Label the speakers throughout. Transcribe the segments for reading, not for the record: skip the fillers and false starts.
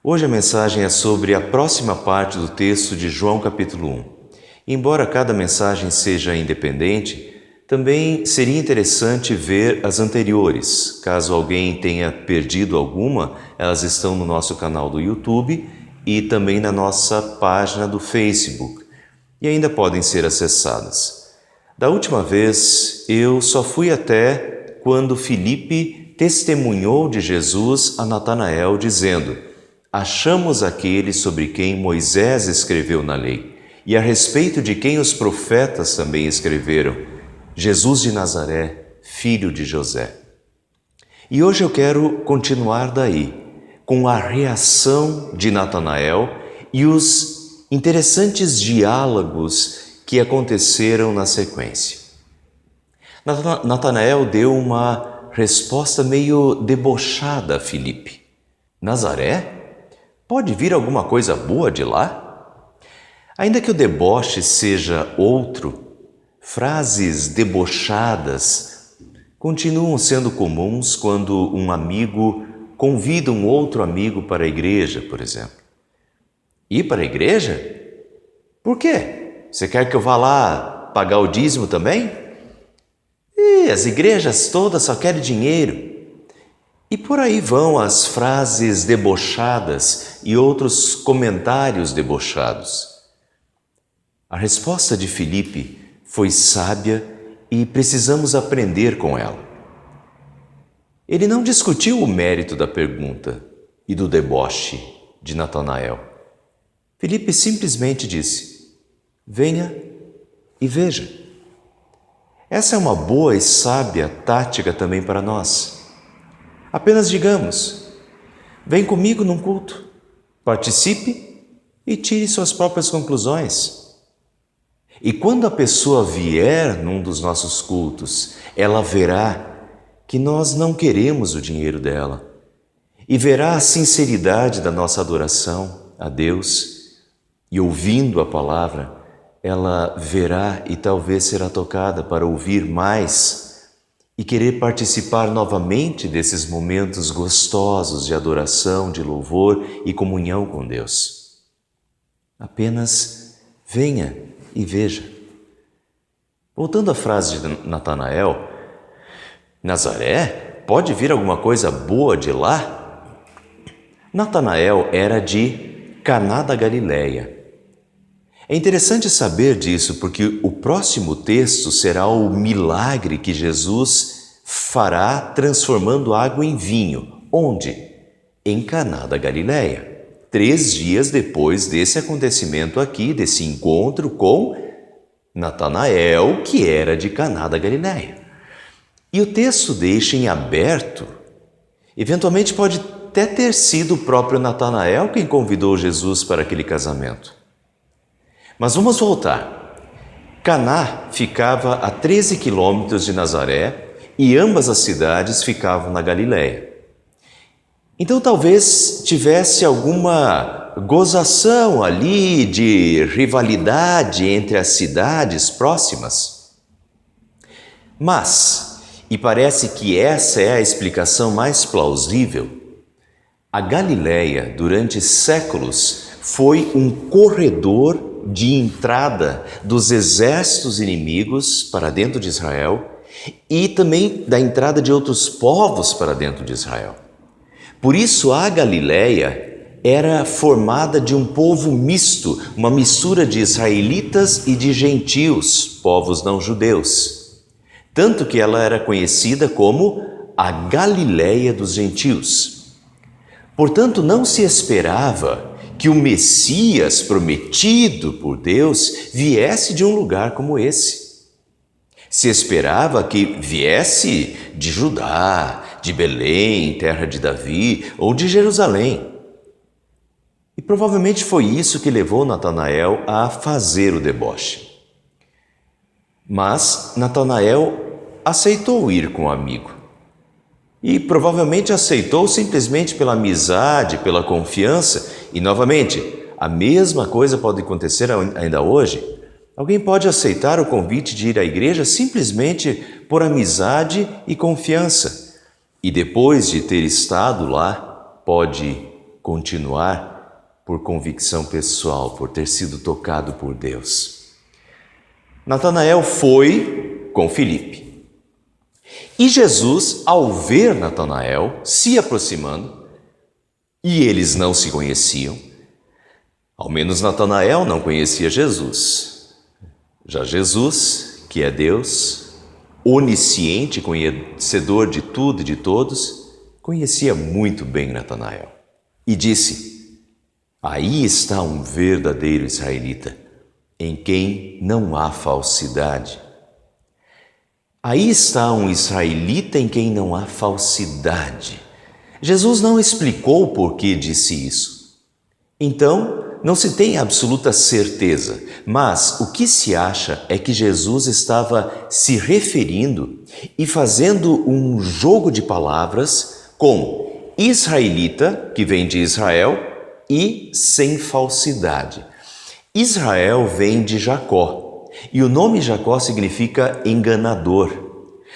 Speaker 1: Hoje a mensagem é sobre a próxima parte do texto de João capítulo 1. Embora cada mensagem seja independente, também seria interessante ver as anteriores. Caso alguém tenha perdido alguma, elas estão no nosso canal do YouTube e também na nossa página do Facebook e ainda podem ser acessadas. Da última vez, eu só fui até quando Filipe testemunhou de Jesus a Natanael, dizendo: achamos aquele sobre quem Moisés escreveu na lei, e a respeito de quem os profetas também escreveram, Jesus de Nazaré, filho de José. E hoje eu quero continuar daí, com a reação de Natanael e os interessantes diálogos que aconteceram na sequência. Natanael deu uma resposta meio debochada a Filipe. Nazaré? Pode vir alguma coisa boa de lá? Ainda que o deboche seja outro, frases debochadas continuam sendo comuns quando um amigo convida um outro amigo para a igreja, por exemplo. Ir para a igreja? Por quê? Você quer que eu vá lá pagar o dízimo também? As igrejas todas só querem dinheiro. E por aí vão as frases debochadas e outros comentários debochados. A resposta de Filipe foi sábia e precisamos aprender com ela. Ele não discutiu o mérito da pergunta e do deboche de Natanael. Filipe simplesmente disse: venha e veja. Essa é uma boa e sábia tática também para nós. Apenas digamos: vem comigo num culto, participe e tire suas próprias conclusões. E quando a pessoa vier num dos nossos cultos, ela verá que nós não queremos o dinheiro dela e verá a sinceridade da nossa adoração a Deus e, ouvindo a palavra, ela verá e talvez será tocada para ouvir mais e querer participar novamente desses momentos gostosos de adoração, de louvor e comunhão com Deus. Apenas venha e veja. Voltando à frase de Natanael, Nazaré? Pode vir alguma coisa boa de lá? Natanael era de Caná da Galileia. É interessante saber disso porque o próximo texto será o milagre que Jesus fará transformando água em vinho. Onde? Em Caná da Galileia. 3 dias depois desse acontecimento aqui, desse encontro com Natanael, que era de Caná da Galileia. E o texto deixa em aberto, eventualmente pode até ter sido o próprio Natanael quem convidou Jesus para aquele casamento. Mas vamos voltar. Caná ficava a 13 quilômetros de Nazaré e ambas as cidades ficavam na Galileia. Então talvez tivesse alguma gozação ali de rivalidade entre as cidades próximas. Mas, e parece que essa é a explicação mais plausível, a Galileia durante séculos foi um corredor de entrada dos exércitos inimigos para dentro de Israel e também da entrada de outros povos para dentro de Israel. Por isso a Galileia era formada de um povo misto, uma mistura de israelitas e de gentios, povos não judeus. Tanto que ela era conhecida como a Galileia dos gentios. Portanto, não se esperava que o Messias prometido por Deus viesse de um lugar como esse. Se esperava que viesse de Judá, de Belém, terra de Davi, ou de Jerusalém. E provavelmente foi isso que levou Natanael a fazer o deboche. Mas Natanael aceitou ir com o amigo. E provavelmente aceitou simplesmente pela amizade, pela confiança. E novamente, a mesma coisa pode acontecer ainda hoje. Alguém pode aceitar o convite de ir à igreja simplesmente por amizade e confiança. E depois de ter estado lá, pode continuar por convicção pessoal, por ter sido tocado por Deus. Natanael foi com Filipe. E Jesus, ao ver Natanael se aproximando, e eles não se conheciam, ao menos Natanael não conhecia Jesus. Já Jesus, que é Deus, onisciente, conhecedor de tudo e de todos, conhecia muito bem Natanael. E disse: aí está um verdadeiro israelita, em quem não há falsidade. Aí está um israelita em quem não há falsidade. Jesus não explicou por que disse isso. Então, não se tem absoluta certeza, mas o que se acha é que Jesus estava se referindo e fazendo um jogo de palavras com israelita, que vem de Israel, e sem falsidade. Israel vem de Jacó, e o nome Jacó significa enganador.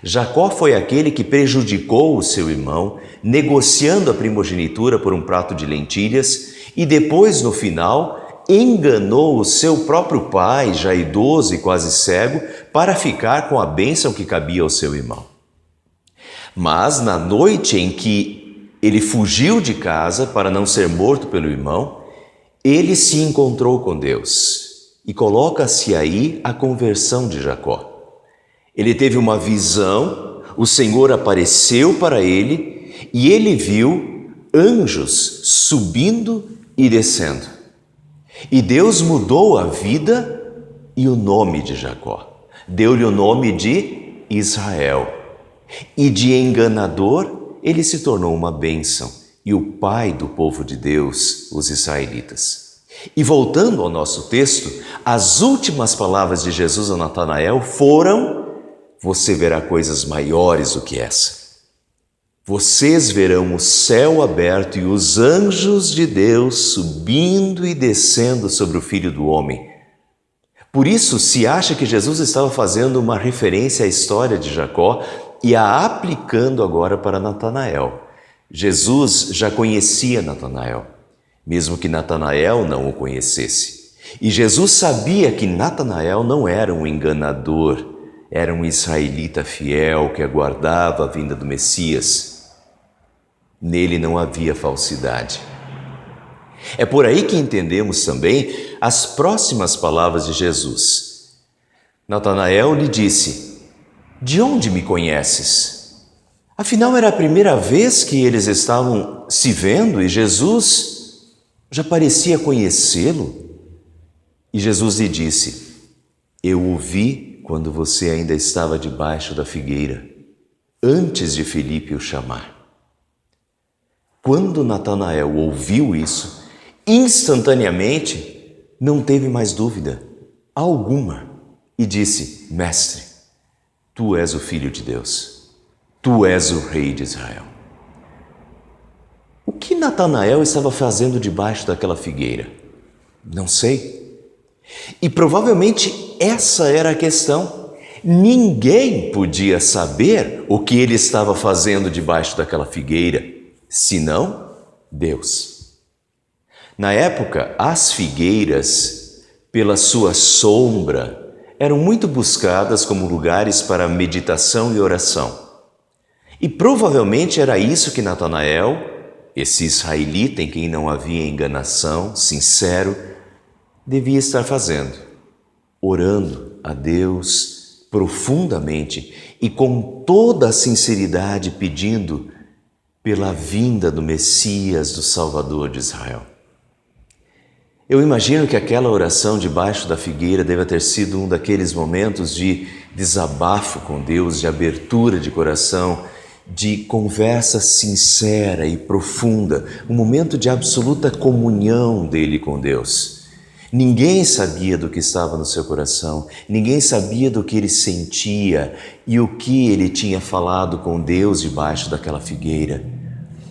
Speaker 1: Jacó foi aquele que prejudicou o seu irmão, negociando a primogenitura por um prato de lentilhas, e depois, no final, enganou o seu próprio pai, já idoso e quase cego, para ficar com a bênção que cabia ao seu irmão. Mas na noite em que ele fugiu de casa para não ser morto pelo irmão, ele se encontrou com Deus. E coloca-se aí a conversão de Jacó. Ele teve uma visão, o Senhor apareceu para ele e ele viu anjos subindo e descendo. E Deus mudou a vida e o nome de Jacó. Deu-lhe o nome de Israel. E de enganador, ele se tornou uma bênção e o pai do povo de Deus, os israelitas. E voltando ao nosso texto, as últimas palavras de Jesus a Natanael foram: você verá coisas maiores do que essa. Vocês verão o céu aberto e os anjos de Deus subindo e descendo sobre o Filho do Homem. Por isso se acha que Jesus estava fazendo uma referência à história de Jacó e a aplicando agora para Natanael. Jesus já conhecia Natanael, mesmo que Natanael não o conhecesse. E Jesus sabia que Natanael não era um enganador, era um israelita fiel que aguardava a vinda do Messias. Nele não havia falsidade. É por aí que entendemos também as próximas palavras de Jesus. Natanael lhe disse: de onde me conheces? Afinal, era a primeira vez que eles estavam se vendo e Jesus já parecia conhecê-lo. E Jesus lhe disse: eu o vi quando você ainda estava debaixo da figueira, antes de Filipe o chamar. Quando Natanael ouviu isso, instantaneamente não teve mais dúvida alguma e disse: mestre, tu és o Filho de Deus. Tu és o Rei de Israel. O que Natanael estava fazendo debaixo daquela figueira? Não sei. E provavelmente essa era a questão. Ninguém podia saber o que ele estava fazendo debaixo daquela figueira, senão Deus. Na época, as figueiras, pela sua sombra, eram muito buscadas como lugares para meditação e oração. E provavelmente era isso que Natanael, esse israelita em quem não havia enganação, sincero, devia estar fazendo, orando a Deus profundamente e com toda a sinceridade pedindo pela vinda do Messias, do Salvador de Israel. Eu imagino que aquela oração debaixo da figueira deve ter sido um daqueles momentos de desabafo com Deus, de abertura de coração, de conversa sincera e profunda, um momento de absoluta comunhão dele com Deus. Ninguém sabia do que estava no seu coração, ninguém sabia do que ele sentia e o que ele tinha falado com Deus debaixo daquela figueira.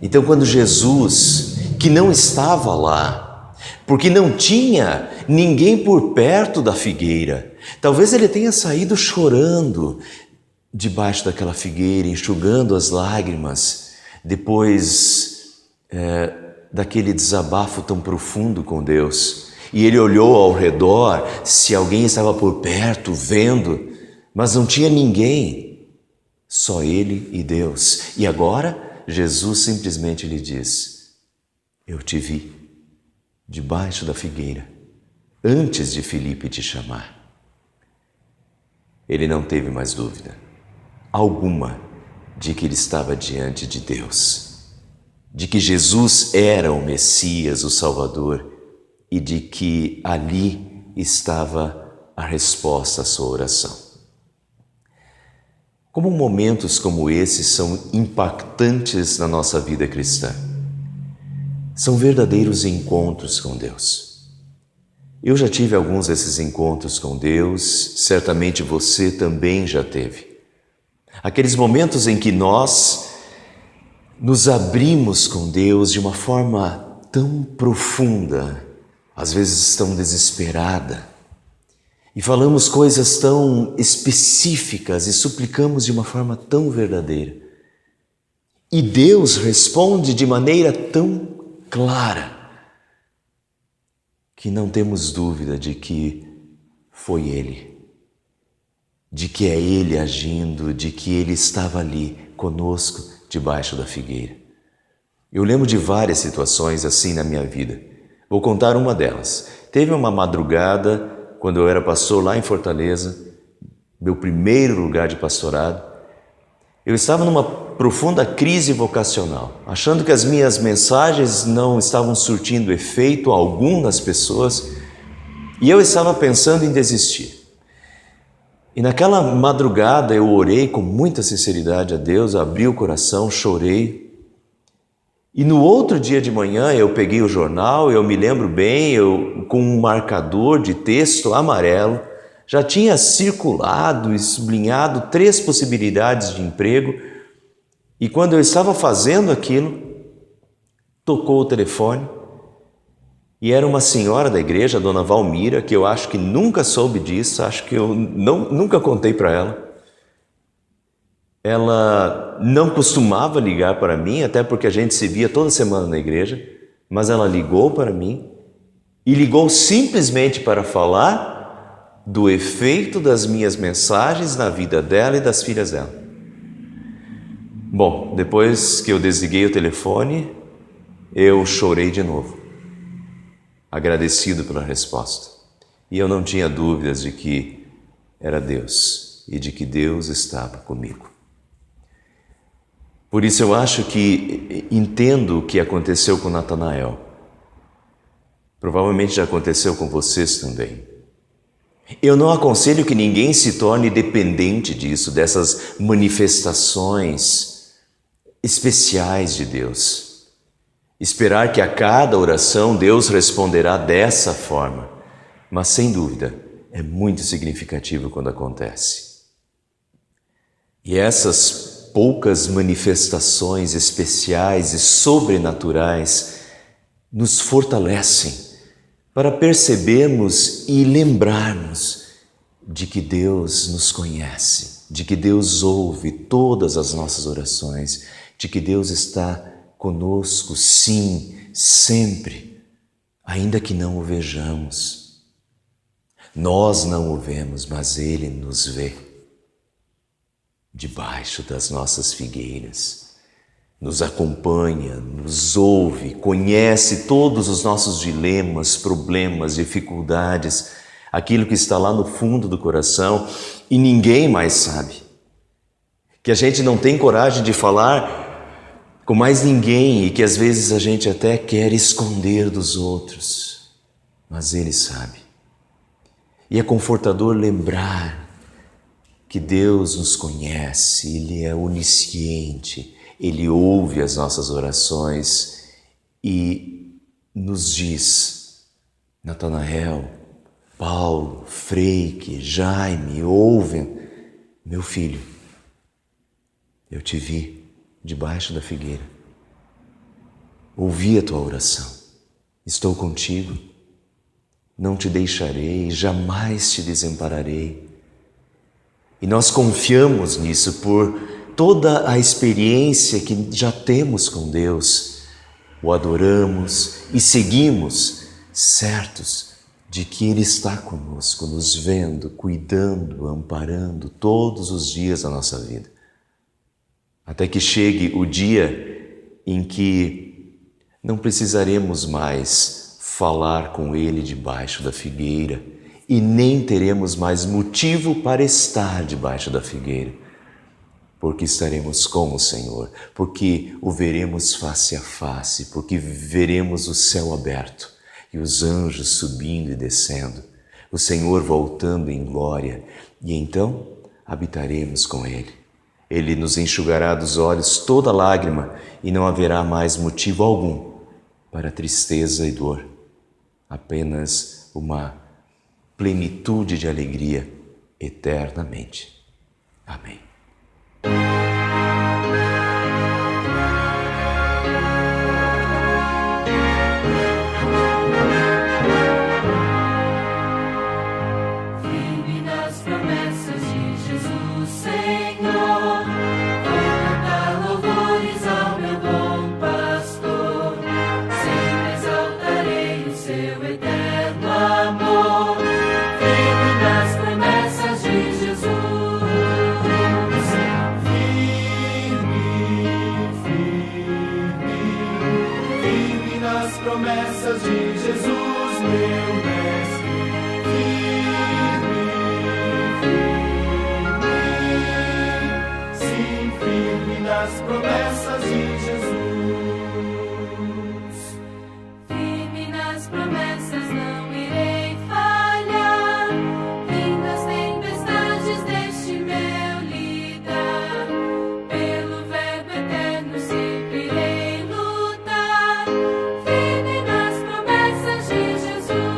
Speaker 1: Então, quando Jesus, que não estava lá, porque não tinha ninguém por perto da figueira, talvez ele tenha saído chorando debaixo daquela figueira, enxugando as lágrimas, depois daquele desabafo tão profundo com Deus. E ele olhou ao redor se alguém estava por perto, vendo, mas não tinha ninguém, só ele e Deus. E agora Jesus simplesmente lhe diz: eu te vi debaixo da figueira, antes de Filipe te chamar. Ele não teve mais dúvida alguma de que ele estava diante de Deus, de que Jesus era o Messias, o Salvador, e de que ali estava a resposta à sua oração. Como momentos como esses são impactantes na nossa vida cristã. São verdadeiros encontros com Deus. Eu já tive alguns desses encontros com Deus, certamente você também já teve. Aqueles momentos em que nós nos abrimos com Deus de uma forma tão profunda, às vezes tão desesperada, e falamos coisas tão específicas e suplicamos de uma forma tão verdadeira. E Deus responde de maneira tão clara que não temos dúvida de que foi Ele, de que é Ele agindo, de que Ele estava ali conosco debaixo da figueira. Eu lembro de várias situações assim na minha vida. Vou contar uma delas. Teve uma madrugada, quando eu era pastor lá em Fortaleza, meu primeiro lugar de pastorado, eu estava numa profunda crise vocacional, achando que as minhas mensagens não estavam surtindo efeito algum nas pessoas, e eu estava pensando em desistir. E naquela madrugada eu orei com muita sinceridade a Deus, abri o coração, chorei. E no outro dia de manhã eu peguei o jornal, eu me lembro bem, eu com um marcador de texto amarelo, já tinha circulado e sublinhado 3 possibilidades de emprego. E quando eu estava fazendo aquilo, tocou o telefone e era uma senhora da igreja, a dona Valmira, que eu acho que nunca soube disso, acho que eu nunca contei para ela. Ela não costumava ligar para mim, até porque a gente se via toda semana na igreja, mas ela ligou para mim e ligou simplesmente para falar do efeito das minhas mensagens na vida dela e das filhas dela. Bom, depois que eu desliguei o telefone, eu chorei de novo, agradecido pela resposta. E eu não tinha dúvidas de que era Deus e de que Deus estava comigo. Por isso eu acho que entendo o que aconteceu com Natanael. Provavelmente já aconteceu com vocês também. Eu não aconselho que ninguém se torne dependente disso, dessas manifestações especiais de Deus. Esperar que a cada oração Deus responderá dessa forma. Mas sem dúvida, é muito significativo quando acontece. E essas poucas manifestações especiais e sobrenaturais nos fortalecem para percebermos e lembrarmos de que Deus nos conhece, de que Deus ouve todas as nossas orações, de que Deus está conosco, sim, sempre, ainda que não o vejamos. Nós não o vemos, mas Ele nos vê. Debaixo das nossas figueiras, nos acompanha, nos ouve, conhece todos os nossos dilemas, problemas, dificuldades, aquilo que está lá no fundo do coração e ninguém mais sabe. Que a gente não tem coragem de falar com mais ninguém e que às vezes a gente até quer esconder dos outros, mas Ele sabe. E é confortador lembrar que Deus nos conhece, Ele é onisciente, Ele ouve as nossas orações e nos diz: Natanael, Paulo, Freike, Jaime, ouvem, meu filho, eu te vi debaixo da figueira, ouvi a tua oração, estou contigo, não te deixarei, jamais te desampararei. E nós confiamos nisso por toda a experiência que já temos com Deus, o adoramos e seguimos, certos de que Ele está conosco, nos vendo, cuidando, amparando todos os dias da nossa vida. Até que chegue o dia em que não precisaremos mais falar com Ele debaixo da figueira e nem teremos mais motivo para estar debaixo da figueira, porque estaremos com o Senhor, porque o veremos face a face, porque veremos o céu aberto e os anjos subindo e descendo, o Senhor voltando em glória, e então habitaremos com Ele. Ele nos enxugará dos olhos toda lágrima e não haverá mais motivo algum para tristeza e dor, apenas uma plenitude de alegria eternamente. Amém.
Speaker 2: Firme nas promessas de Jesus, Senhor, vou cantar louvores ao meu bom pastor, sempre exaltarei o seu eterno amor. Firme nas promessas de Jesus, firme nas promessas de Jesus, meu mestre. Nas promessas de Jesus. Firme nas promessas, não irei falhar. Vindo as tempestades deste meu lidar, pelo verbo eterno sempre irei lutar. Firme nas promessas de Jesus.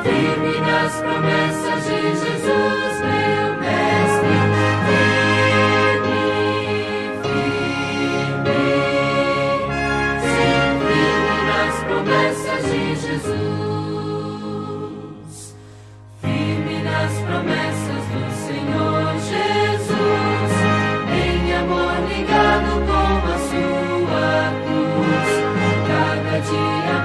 Speaker 2: Firme nas promessas de Jesus, meu mestre. Sim, firme nas promessas de Jesus. Firme nas promessas do Senhor Jesus, em amor ligado com a sua cruz, cada dia